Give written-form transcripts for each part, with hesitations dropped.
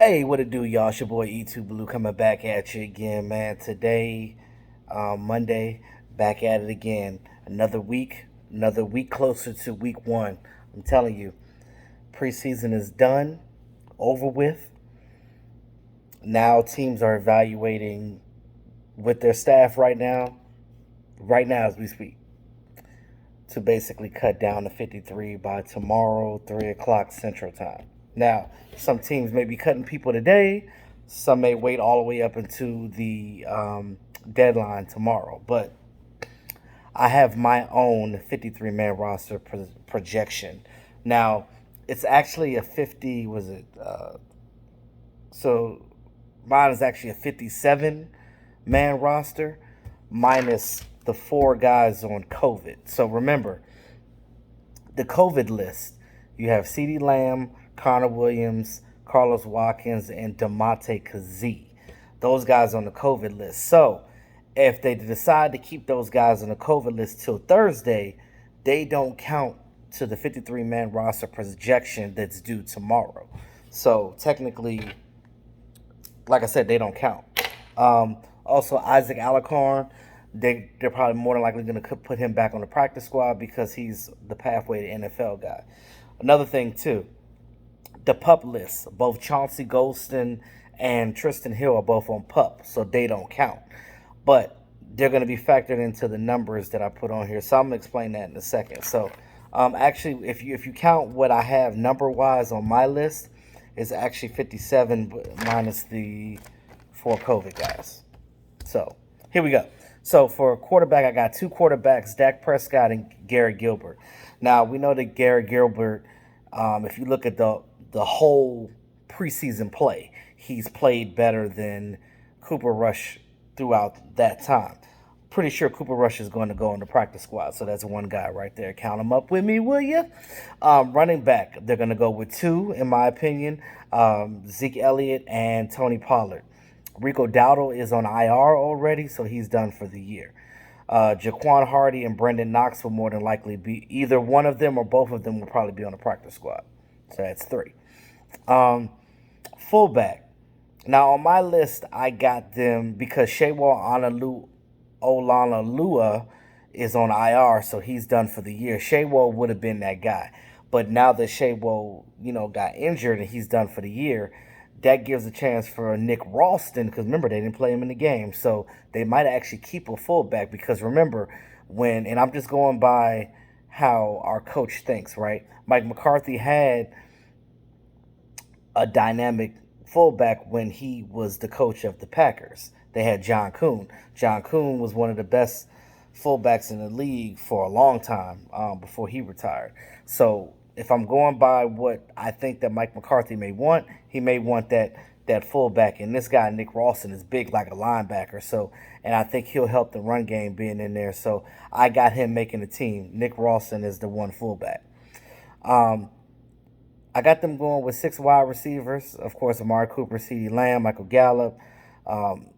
Hey, what it do, y'all? It's your boy E2 Blue coming back at you again, man. Today, Monday, back at it again. Another week closer to week one. I'm telling you, preseason is done, over with. Now teams are evaluating with their staff right now as we speak, to basically cut down to 53 by tomorrow, 3 o'clock Central Time. Now, some teams may be cutting people today, some may wait all the way up into the deadline tomorrow. But I have my own 53 man roster projection. Now, it's actually a 50, was it? So mine is actually a 57 man roster minus the four guys on COVID. So remember, the COVID list, you have CeeDee Lamb, Connor Williams, Carlos Watkins, and Demonte Kazee. Those guys on the COVID list. So if they decide to keep those guys on the COVID list till Thursday, they don't count to the 53 man roster projection that's due tomorrow. So technically, like I said, they don't count. Also, Isaac Alacorn, they're probably more than likely going to put him back on the practice squad because he's the pathway to NFL guy. Another thing too, the pup list. Both Chauncey Golston and Tristan Hill are both on pup, so they don't count. But they're going to be factored into the numbers that I put on here. So I'm going to explain that in a second. So actually, if you count what I have number wise on my list, it's actually 57 minus the four COVID guys. So here we go. So for quarterback, I got two quarterbacks, Dak Prescott and Garrett Gilbert. Now we know that Garrett Gilbert, if you look at the whole preseason play, he's played better than Cooper Rush throughout that time. Pretty sure Cooper Rush is going to go in the practice squad, so that's one guy right there. Count him up with me, will you? Running back, they're going to go with two, in my opinion, Zeke Elliott and Tony Pollard. Rico Dowdle is on IR already, so he's done for the year. Jaquan Hardy and Brendan Knox will more than likely be either one of them or both of them will probably be on the practice squad. So that's three. Um, Fullback. Now on my list, I got them because Shawal Olanalua is on IR, so he's done for the year. Shawal would have been that guy, but now that Shawal, got injured and he's done for the year, that gives a chance for Nick Ralston because remember they didn't play him in the game, so they might actually keep a fullback because remember and I'm just going by how our coach thinks, right? Mike McCarthy had a dynamic fullback when he was the coach of the Packers. They had John Kuhn. John Kuhn was one of the best fullbacks in the league for a long time before he retired. So if I'm going by what I think that Mike McCarthy may want, he may want that fullback. And this guy Nick Ralston is big like a linebacker. So and I think he'll help the run game being in there. So I got him making the team. Nick Ralston is the one fullback. Um, I got them going with six wide receivers. Of course, Amari Cooper, CeeDee Lamb, Michael Gallup, um,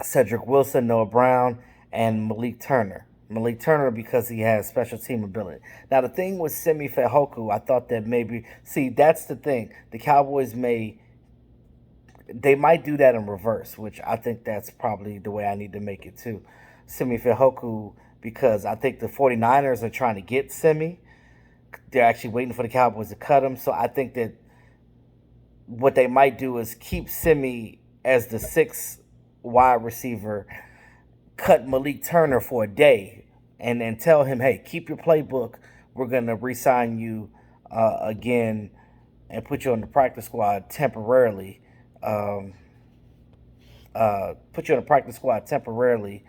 Cedric Wilson, Noah Brown, and Malik Turner. Malik Turner because he has special team ability. Now, the thing with Semi Fehoku, I thought that maybe, see, that's the thing. The Cowboys they might do that in reverse, which I think that's probably the way I need to make it too. Semi Fehoku, because I think the 49ers are trying to get Semi. They're actually waiting for the Cowboys to cut him. So I think that what they might do is keep Simi as the sixth wide receiver, cut Malik Turner for a day, and then tell him, hey, keep your playbook. We're going to re-sign you again and put you on the practice squad temporarily. Um, put you on the practice squad temporarily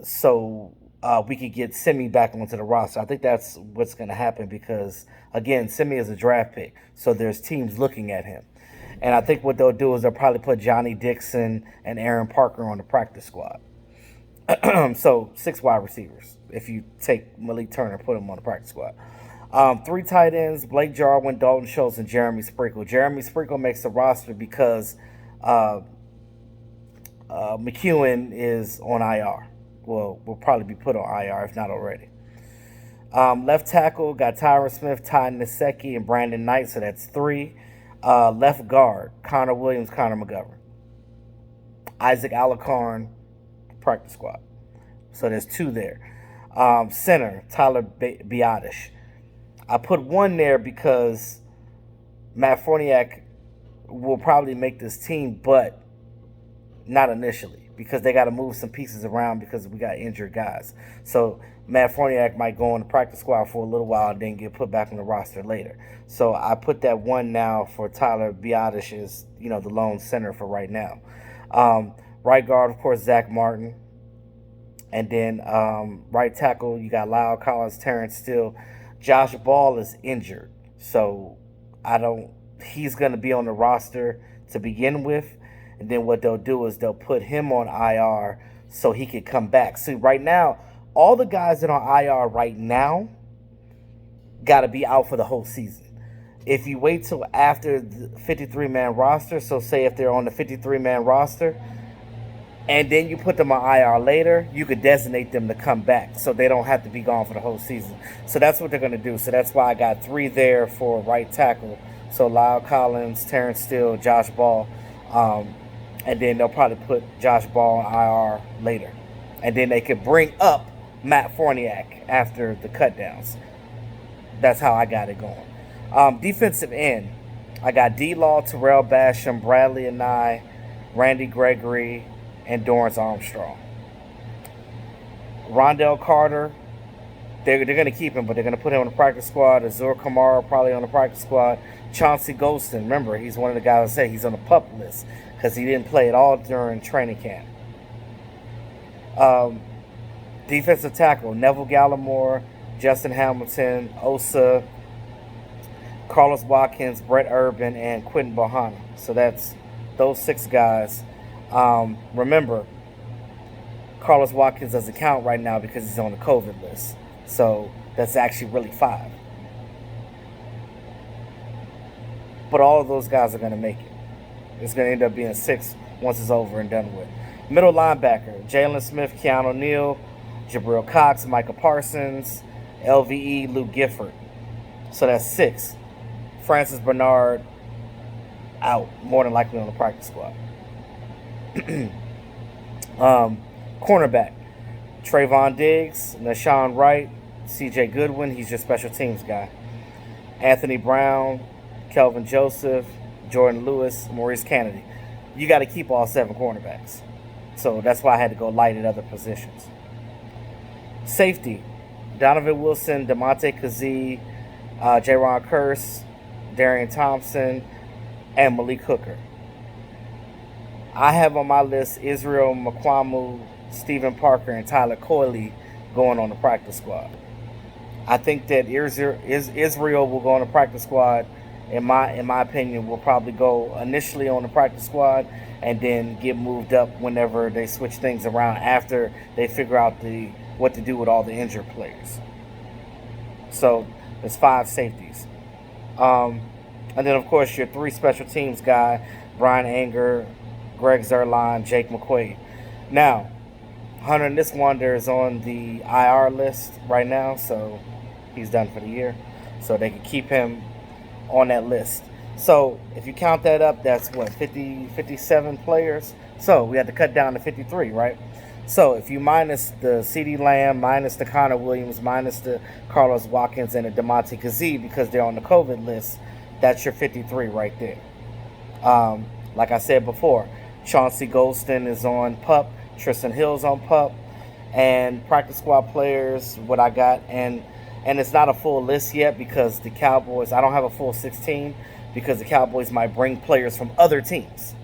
so we could get Simi back onto the roster. I think that's what's going to happen because, again, Simi is a draft pick, so there's teams looking at him. And I think what they'll do is they'll probably put Johnny Dixon and Aaron Parker on the practice squad. So six wide receivers. If you take Malik Turner and put him on the practice squad. Three tight ends: Blake Jarwin, Dalton Schultz, and Jeremy Sprinkle. Jeremy Sprinkle makes the roster because uh, McEwen is on IR. Well, will probably be put on IR if not already. Left tackle got Tyron Smith, Ty Nasecki, and Brandon Knight, so that's three. Left guard, Connor Williams, Connor McGovern. Isaac Alacorn, practice squad. So there's 2 there. Center, Tyler Biotish. I put 1 there because Matt Forniak will probably make this team, but not initially because they got to move some pieces around because we got injured guys. So Matt Forniak might go on the practice squad for a little while and then get put back on the roster later. So I put that 1 now for Tyler Biotish as, the lone center for right now. Right guard, of course, Zach Martin. And then right tackle, you got Lyle Collins, Terrence Steele. Josh Ball is injured. So he's going to be on the roster to begin with. And then what they'll do is they'll put him on IR so he could come back. See, right now, all the guys that are on IR right now got to be out for the whole season. If you wait till after the 53-man roster, so say if they're on the 53-man roster, and then you put them on IR later, you could designate them to come back so they don't have to be gone for the whole season. So that's what they're going to do. So that's why I got 3 there for right tackle. So Lyle Collins, Terrence Steele, Josh Ball. And then they'll probably put Josh Ball on IR later. And then they could bring up Matt Forniak after the cutdowns. That's how I got it going. Defensive end, I got D-Law, Terrell Basham, Bradley Anai, Randy Gregory, and Dorrance Armstrong. Rondell Carter, they're going to keep him, but they're going to put him on the practice squad. Azur Kamara probably on the practice squad. Chauncey Golston, remember, he's one of the guys I say he's on the PUP list because he didn't play at all during training camp. Defensive tackle, Neville Gallimore, Justin Hamilton, Osa, Carlos Watkins, Brett Urban, and Quentin Bohanna. So that's those 6 guys. Remember, Carlos Watkins doesn't count right now because he's on the COVID list. So that's actually really 5. But all of those guys are going to make it. It's going to end up being 6 once it's over and done with. Middle linebacker, Jalen Smith, Keanu Neal, Jabril Cox, Micah Parsons, LVE, Luke Gifford. So that's 6. Francis Bernard out, more than likely on the practice squad. Cornerback, Trayvon Diggs, Nashawn Wright, CJ Goodwin, he's your special teams guy. Anthony Brown, Kelvin Joseph, Jordan Lewis, Maurice Kennedy. You got to keep all 7 cornerbacks. So that's why I had to go light at other positions. Safety, Donovan Wilson, DeMonte Kazee, Jaron Kearse, Darian Thompson, and Malik Hooker. I have on my list Israel Mukwamu, Stephen Parker, and Tyler Coyley going on the practice squad. I think that Israel will go on the practice squad. In my opinion, will probably go initially on the practice squad and then get moved up whenever they switch things around after they figure out what to do with all the injured players. So there's 5 safeties. And then, of course, your 3 special teams guy, Brian Anger, Greg Zerline, Jake McQuaid. Now, Hunter Niswander is on the IR list right now, so he's done for the year. So they can keep him on that list. So if you count that up, that's what, 57 players? So we had to cut down to 53, right? So if you minus the CeeDee Lamb, minus the Connor Williams, minus the Carlos Watkins, and the DeMonte Kazee because they're on the COVID list, that's your 53 right there. Like I said before, Chauncey Golston is on PUP, Tristan Hill's on PUP, and practice squad players, what I got, and it's not a full list yet because the Cowboys, I don't have a full 16 because the Cowboys might bring players from other teams.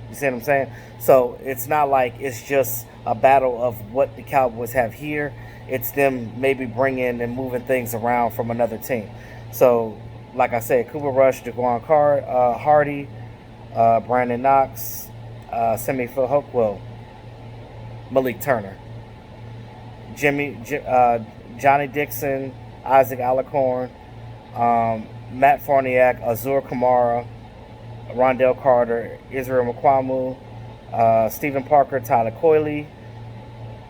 You see what I'm saying? So it's not like it's just a battle of what the Cowboys have here. It's them maybe bringing and moving things around from another team. So, like I said, Cooper Rush, Jaquan Hardy, Brandon Knox, Semi Hookwell, Malik Turner, Johnny Dixon, Isaac Alacorn, Matt Farniak, Azur Kamara, Rondell Carter, Israel Mukwamu, Stephen Parker, Tyler Coyley,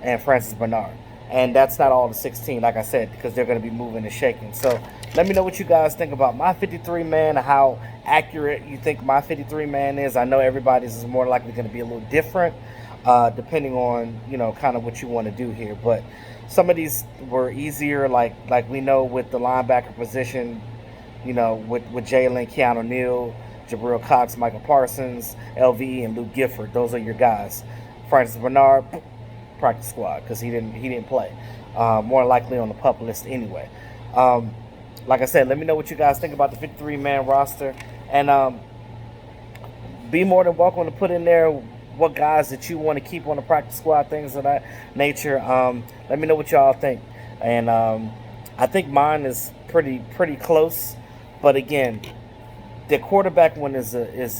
and Francis Bernard. And that's not all the 16, like I said, because they're going to be moving and shaking. So Let me know what you guys think about my 53 man, how accurate you think my 53 man is. I know everybody's is more likely going to be a little different, depending on, you know, kind of what you want to do here. But some of these were easier, like we know with the linebacker position, you know, with Jalen, Keanu Neal, Jabril Cox, Michael Parsons, LVE, and Luke Gifford. Those are your guys. Francis Bernard, practice squad, because he didn't play. More likely on the pup list anyway. Like I said, let me know what you guys think about the 53-man roster, and be more than welcome to put in there what guys that you want to keep on the practice squad, things of that nature. Let me know what y'all think, and I think mine is pretty close, but again, the quarterback one is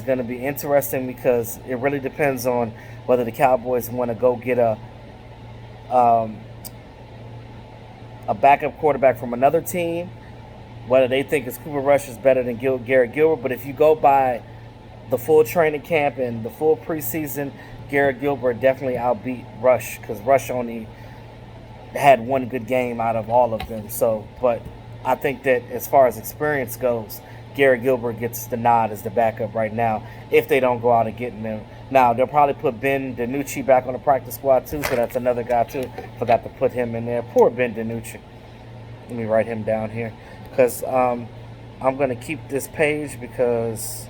going to be interesting because it really depends on whether the Cowboys want to go get a backup quarterback from another team, whether they think it's Cooper Rush is better than Garrett Gilbert. But if you go by the full training camp and the full preseason, Garrett Gilbert definitely outbeat Rush, because Rush only had one good game out of all of them. So, but I think that as far as experience goes, Garrett Gilbert gets the nod as the backup right now if they don't go out and get him. Now, they'll probably put Ben DiNucci back on the practice squad too, so that's another guy too. Forgot to put him in there. Poor Ben DiNucci. Let me write him down here, because I'm going to keep this page because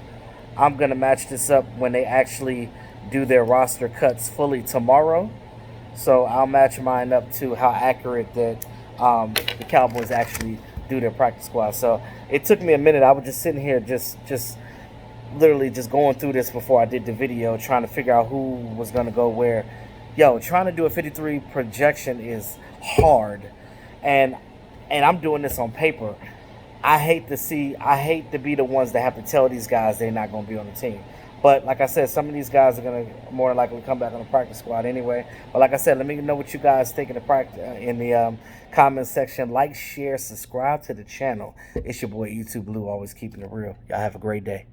I'm going to match this up when they actually do their roster cuts fully tomorrow. So I'll match mine up to how accurate that the Cowboys actually do their practice squad. So it took me a minute. I was just sitting here just literally just going through this before I did the video, trying to figure out who was going to go where. Yo, trying to do a 53 projection is hard, and I'm doing this on paper. I hate to be the ones that have to tell these guys they're not going to be on the team. But like I said, some of these guys are going to more likely come back on the practice squad anyway. But like I said, let me know what you guys think in the comment section. Like, share, subscribe to the channel. It's your boy YouTube Blue, always keeping it real. Y'all have a great day.